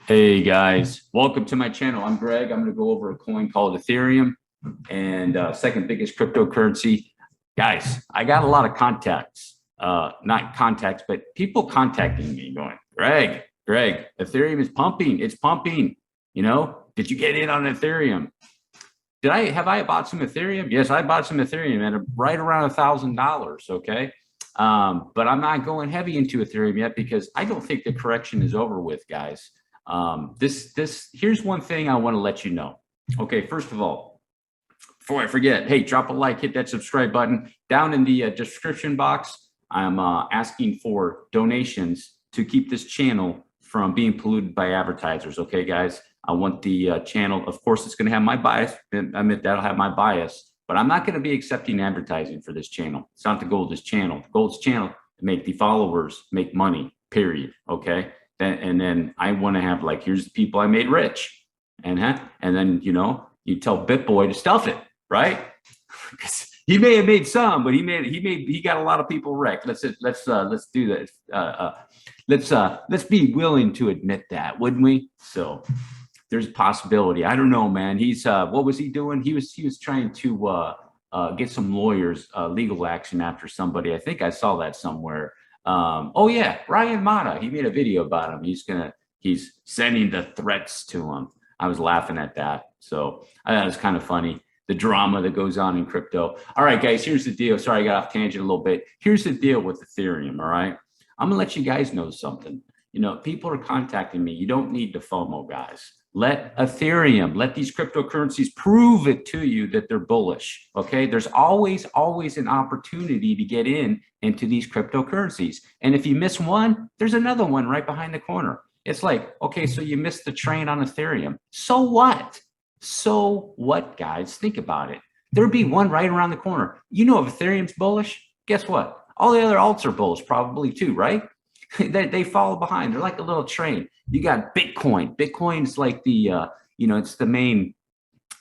Hey guys, welcome to my channel. I'm Greg. I'm going to go over a coin called Ethereum and second biggest cryptocurrency. Guys, I got a lot of contacts, not contacts, but people contacting me going, Greg, Ethereum is pumping. It's pumping. Did you get in on Ethereum? Have I bought some Ethereum? Yes, I bought some Ethereum at right around $1,000. Okay. But I'm not going heavy into Ethereum yet because I don't think the correction is over with, guys. Here's one thing I want to let you know. Okay, first of all, before I forget, hey, drop a like, hit that subscribe button down in the description box. I'm asking for donations to keep this channel from being polluted by advertisers. Okay, guys, I want the channel. Of course, it's going to have my bias. I admit that'll have my bias, but I'm not going to be accepting advertising for this channel. It's not the goal of this channel. The goal of this channel to make the followers make money. Period. Okay. And then I want to have like, here's the people I made rich, and then you tell BitBoy to stuff it, right? Because he may have made some, but he got a lot of people wrecked. Let's do that. Let's be willing to admit that, wouldn't we? So there's a possibility. I don't know, man. He's what was he doing? He was trying to get some lawyers legal action after somebody. I think I saw that somewhere. Oh yeah, Ryan Mata. He made a video about him. He's sending the threats to him. I was laughing at that. So I thought it was kind of funny, the drama that goes on in crypto. All right, guys, here's the deal. Sorry, I got off tangent a little bit. Here's the deal with Ethereum. All right. I'm gonna let you guys know something. People are contacting me. You don't need to FOMO, guys. Let these cryptocurrencies prove it to you that they're bullish. Okay. There's always an opportunity to get into these cryptocurrencies. And if you miss one, there's another one right behind the corner. It's like, okay, so you missed the train on Ethereum. So what? So what, guys? Think about it. There'd be one right around the corner. If Ethereum's bullish, guess what? All the other alts are bullish probably too, right? they follow behind. They're like a little train. You got Bitcoin. Bitcoin's like the it's the main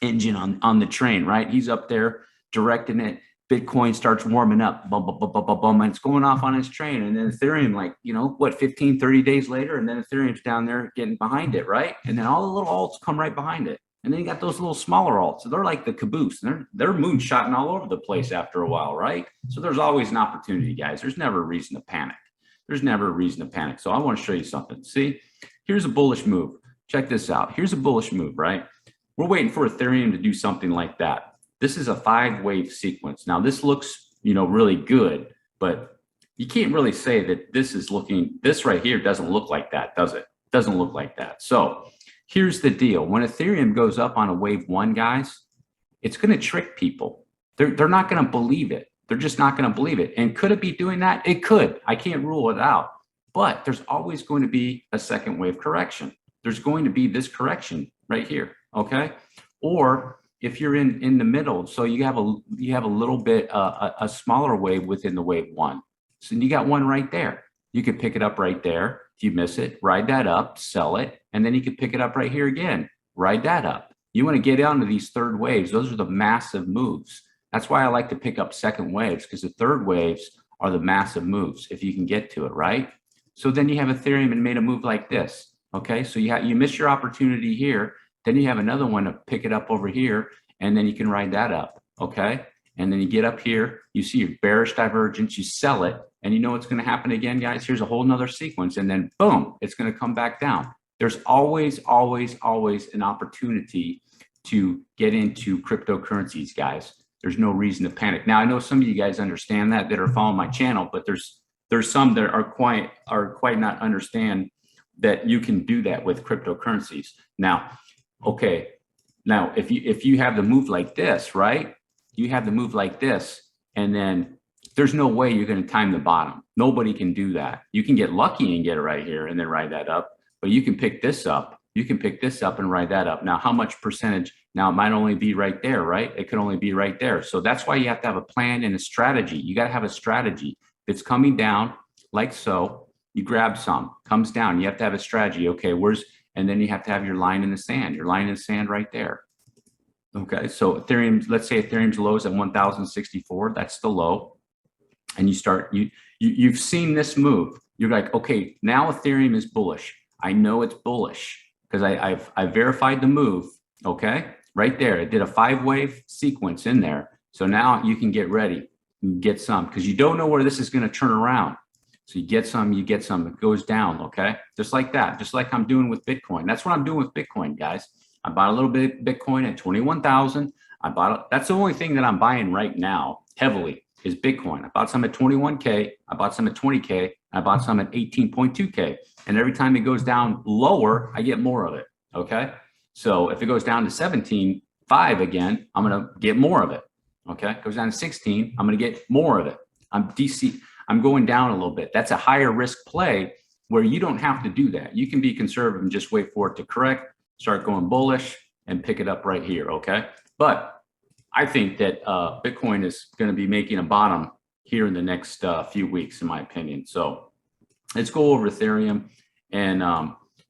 engine on the train, right? He's up there directing it. Bitcoin starts warming up, bum, bum, bum, bum, bum, bum, and it's going off on its train. And then Ethereum, like, 15, 30 days later, and then Ethereum's down there getting behind it, right? And then all the little alts come right behind it. And then you got those little smaller alts. So they're like the caboose. They're moonshotting all over the place after a while, right? So there's always an opportunity, guys. There's never a reason to panic. So I want to show you something. See, here's a bullish move. Check this out. Here's a bullish move, right? We're waiting for Ethereum to do something like that. This is a 5-wave sequence. Now this looks, really good, but you can't really say that this right here doesn't look like that, does it? Doesn't look like that. So here's the deal. When Ethereum goes up on a wave 1, guys, it's going to trick people. They're not going to believe it. They're just not going to believe it. And could it be doing that? It could. I can't rule it out. But there's always going to be a second wave correction. There's going to be this correction right here. Okay. Or if you're in the middle, so you have a little bit a smaller wave within the wave 1. So you got one right there. You could pick it up right there. If you miss it, ride that up, sell it, and then you could pick it up right here again. Ride that up. You want to get onto these third waves. Those are the massive moves. That's why I like to pick up second waves, because the third waves are the massive moves if you can get to it, right? So then you have Ethereum and made a move like this. Okay, so you miss your opportunity here. Then you have another one to pick it up over here, and then you can ride that up. Okay, and then you get up here, you see your bearish divergence, you sell it, and you know what's going to happen again, guys? Here's a whole nother sequence, and then boom, it's going to come back down. There's always an opportunity to get into cryptocurrencies, guys. There's no reason to panic. Now, I know some of you guys understand that are following my channel, but there's some that are quite not understand that you can do that with cryptocurrencies. Now, okay, now if you have the move like this, right? You have the move like this, and then there's no way you're going to time the bottom. Nobody can do that. You can get lucky and get it right here and then ride that up, but you can pick this up. You can pick this up and ride that up. Now, how much percentage? Now, it might only be right there, right? It could only be right there. So that's why you have to have a plan and a strategy. You got to have a strategy. If it's coming down like so, you grab some, comes down. You have to have a strategy. Okay, and then you have to have your line in the sand. Your line in the sand right there. Okay, so Ethereum, let's say Ethereum's low is at 1,064. That's the low. And you've seen this move. You're like, okay, now Ethereum is bullish. I know it's bullish. because I verified the move. Okay, right there, it did a 5-wave sequence in there. So now you can get ready and get some, because you don't know where this is going to turn around. So you get some, it goes down. Okay, just like that, just like I'm doing with Bitcoin. That's what I'm doing with Bitcoin, guys. I bought a little bit of Bitcoin at 21,000. I bought it. That's the only thing that I'm buying right now heavily is Bitcoin. I bought some at 21K. I bought some at 20K. I bought some at 18.2K. And every time it goes down lower, I get more of it. Okay. So if it goes down to 17.5 again, I'm going to get more of it. Okay. It goes down to 16. I'm going to get more of it. I'm going down a little bit. That's a higher risk play where you don't have to do that. You can be conservative and just wait for it to correct, start going bullish, and pick it up right here. Okay. But I think that Bitcoin is going to be making a bottom here in the next few weeks, in my opinion. So let's go over Ethereum, and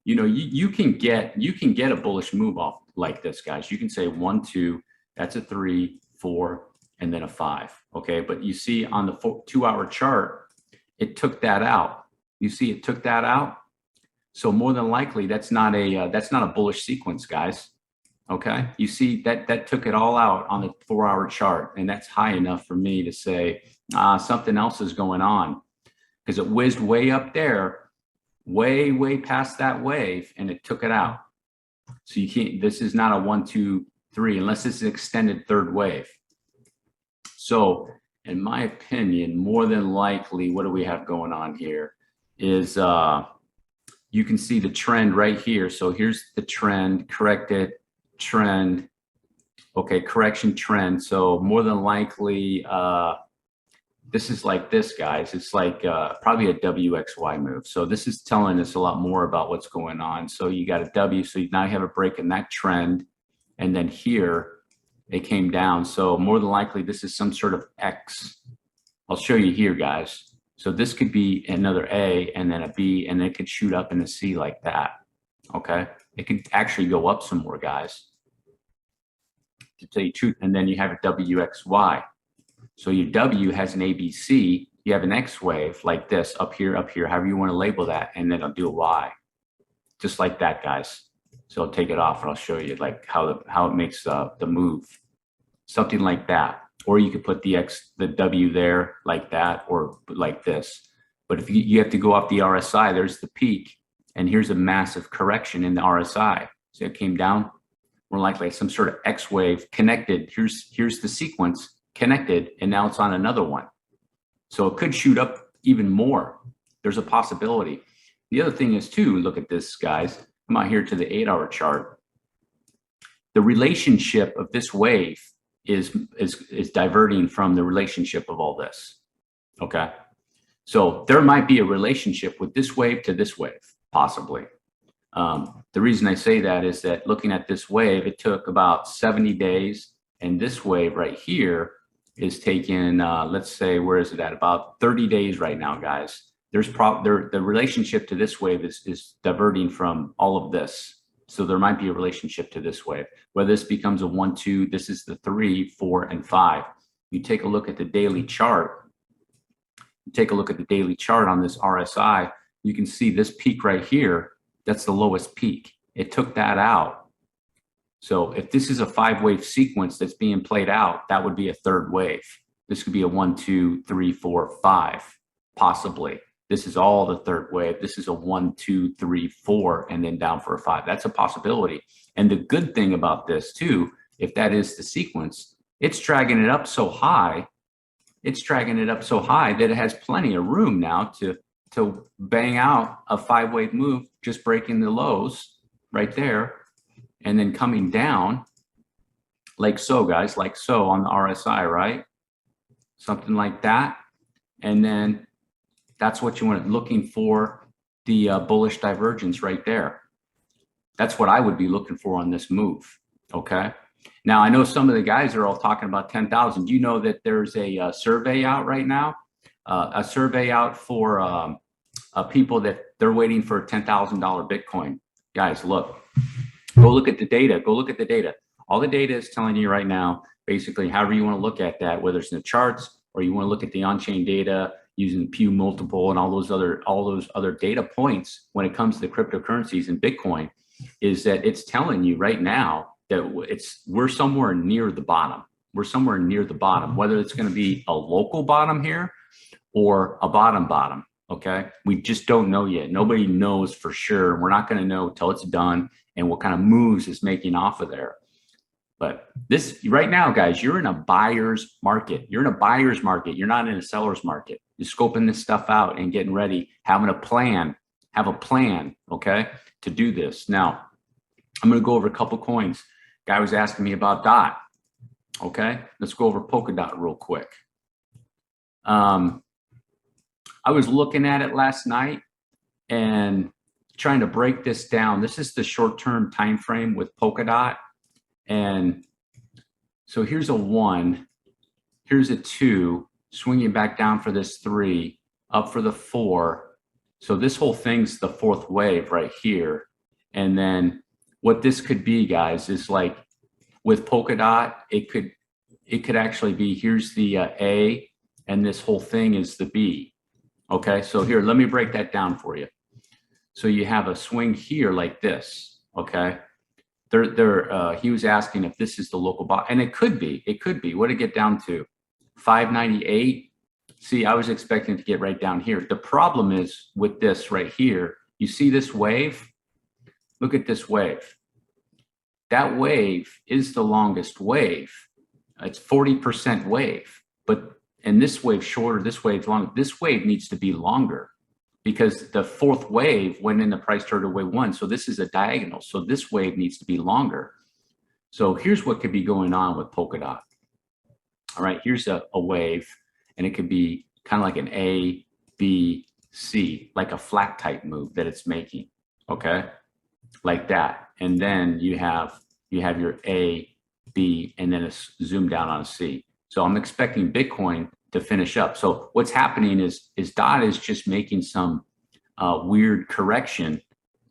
you know, you can get a bullish move off like this, guys. You can say 1, 2, that's a 3, 4, and then a 5. Okay, but you see on the 2-hour chart, it took that out. You see, it took that out. So more than likely, that's not a bullish sequence, guys. Okay, you see that took it all out on the 4-hour chart, and that's high enough for me to say something else is going on, because it whizzed way up there, way past that wave, and it took it out. So you can't. This is not a 1, 2, 3 unless it's an extended third wave. So in my opinion, more than likely, what do we have going on here is you can see the trend right here. So here's the trend, corrected trend. Okay, correction trend. So more than likely, this is like this, guys. It's like probably a WXY move. So this is telling us a lot more about what's going on. So you got a W. So you now have a break in that trend. And then here, it came down. So more than likely, this is some sort of X. I'll show you here, guys. So this could be another A and then a B, and it could shoot up in a C like that. Okay. It could actually go up some more, guys, to tell you the truth. And then you have a WXY. So your W has an ABC. You have an X wave like this up here, however you want to label that. And then I'll do a Y just like that, guys. So I'll take it off and I'll show you like how it makes the move, something like that. Or you could put the W there like that, or like this. But if you have to go off the RSI, there's the peak, and here's a massive correction in the RSI. So it came down, more likely some sort of X wave connected. Here's the sequence connected, and now it's on another one. So it could shoot up even more. There's a possibility. The other thing is too, look at this, guys. Come out here to the 8-hour chart. The relationship of this wave is diverting from the relationship of all this. Okay. So there might be a relationship with this wave to this wave, possibly. The reason I say that is that looking at this wave, it took about 70 days, and this wave right here is taking, let's say, where is it at? About 30 days right now, guys. The relationship to this wave is diverting from all of this. So there might be a relationship to this wave. Whether this becomes a 1, 2, this is the 3, 4, and 5. You take a look at the daily chart. You take a look at the daily chart on this RSI. You can see this peak right here. That's the lowest peak. It took that out. So if this is a 5-wave sequence that's being played out, that would be a third wave. This could be a 1, 2, 3, 4, 5, possibly. This is all the third wave. This is a 1, 2, 3, 4, and then down for a 5. That's a possibility. And the good thing about this too, if that is the sequence, it's dragging it up so high. It's dragging it up so high that it has plenty of room now to bang out a 5-wave move, just breaking the lows right there, and then coming down like so, guys, like so on the RSI, right? Something like that. And then that's what you want, looking for the bullish divergence right there. That's what I would be looking for on this move. Okay. Now I know some of the guys are all talking about 10,000. Do you know that there's a survey out right now? A survey out for people that they're waiting for a $10,000 Bitcoin. Guys, look, go look at the data. Go look at the data. All the data is telling you right now, basically, however you want to look at that, whether it's in the charts or you want to look at the on-chain data using Pew multiple and all those other data points when it comes to the cryptocurrencies and Bitcoin. is that it's telling you right now that we're somewhere near the bottom. We're somewhere near the bottom, whether it's going to be a local bottom here or a bottom. Okay. We just don't know yet. Nobody knows for sure. We're not going to know till it's done and what kind of moves it's making off of there. But this right now, guys, you're in a buyer's market. You're in a buyer's market. You're not in a seller's market. You're scoping this stuff out and getting ready, having a plan, okay, to do this. Now, I'm going to go over a couple coins. Guy was asking me about DOT. Okay, let's go over Polkadot real quick. I was looking at it last night and trying to break this down. This is the short-term time frame with Polkadot. And so here's a 1, here's a 2, swinging back down for this 3, up for the 4. So this whole thing's the 4th wave right here. And then what this could be, guys, is like with Polkadot, it could actually be, here's the A, and this whole thing is the B. Okay, so here, let me break that down for you. So you have a swing here like this, okay? He was asking if this is the local bottom, and it could be. What did it get down to? 598. See, I was expecting to get right down here. The problem is with this right here, you see this wave? Look at this wave. That wave is the longest wave. It's 40% wave, and this wave shorter, this wave longer. This wave needs to be longer because the 4th wave went in the price target wave 1. So this is a diagonal. So this wave needs to be longer. So here's what could be going on with Polkadot. All right, here's a wave, and it could be kind of like an A, B, C, like a flat type move that it's making. Okay, like that. And then you have your A, B, and then a zoom down on a C. So I'm expecting Bitcoin to finish up. So what's happening is DOT is just making some weird correction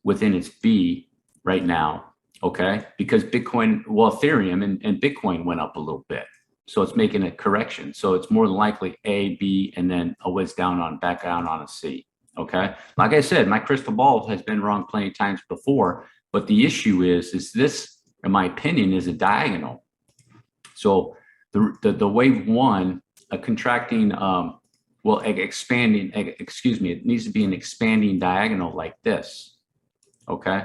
within its B right now, okay? Because Bitcoin, well, Ethereum and Bitcoin went up a little bit. So it's making a correction. So it's more than likely A, B, and then a whiz down back down on a C, okay? Like I said, my crystal ball has been wrong plenty of times before, but the issue is this, in my opinion, is a diagonal. So the wave 1, a contracting, expanding, excuse me, it needs to be an expanding diagonal like this, okay?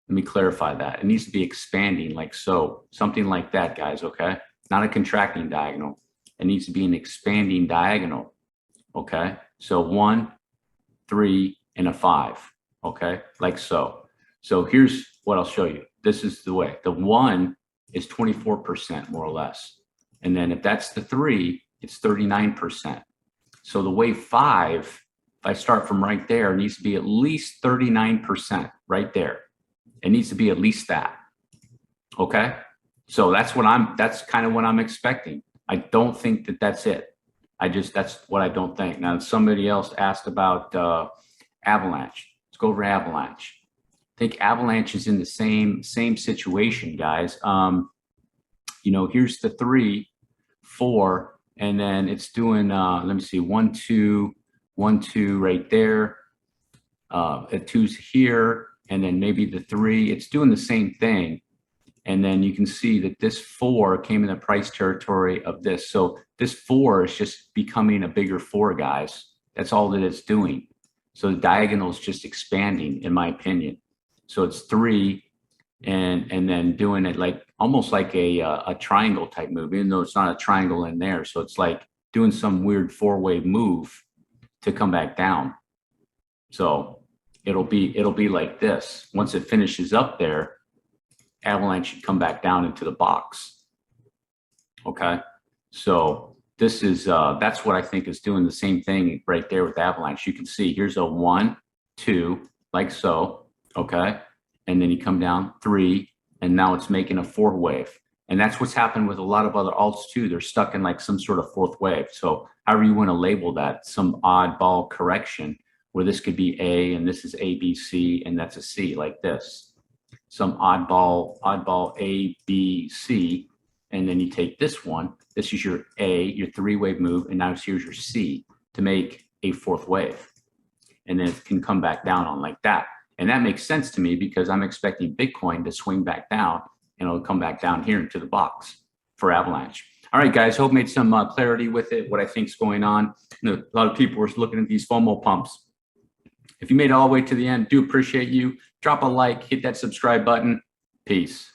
Let me clarify that. It needs to be expanding like so, something like that, guys, okay? Not a contracting diagonal. It needs to be an expanding diagonal, okay? So 1, 3, and a 5, okay? Like so. So here's what I'll show you. This is the way. The 1 is 24% more or less. And then if that's the 3, it's 39%. So the wave 5, if I start from right there, needs to be at least 39% right there. It needs to be at least that. Okay. So that's kind of what I'm expecting. I don't think that that's it. That's what I don't think. Now, somebody else asked about Avalanche. Let's go over Avalanche. I think Avalanche is in the same situation, guys. Here's the 3, 4, and then it's doing, let me see, 1, 2, 1, 2 right there. A 2's here, and then maybe the 3, it's doing the same thing. And then you can see that this 4 came in the price territory of this. So this 4 is just becoming a bigger 4, guys. That's all that it's doing. So the diagonal is just expanding, in my opinion. So it's 3, and then doing it like almost like a triangle type move, even though it's not a triangle in there. So it's like doing some weird 4-wave move to come back down. So it'll be like this. Once it finishes up there, Avalanche should come back down into the box. Okay, so this is that's what I think is doing the same thing right there with Avalanche. You can see here's a 1, 2, like so. Okay, and then you come down 3, and now it's making a 4-wave. And that's what's happened with a lot of other alts too. They're stuck in like some sort of 4th wave. So however you want to label that, some oddball correction where this could be A and this is A, B, C, and that's a C like this. Some oddball A, B, C, and then you take this one. This is your A, your 3-wave move, and now here's your C to make a 4th wave. And then it can come back down on like that. And that makes sense to me because I'm expecting Bitcoin to swing back down and it'll come back down here into the box for Avalanche. All right, guys, hope made some clarity with it, what I think is going on. A lot of people are looking at these FOMO pumps. If you made it all the way to the end, do appreciate you. Drop a like, hit that subscribe button. Peace.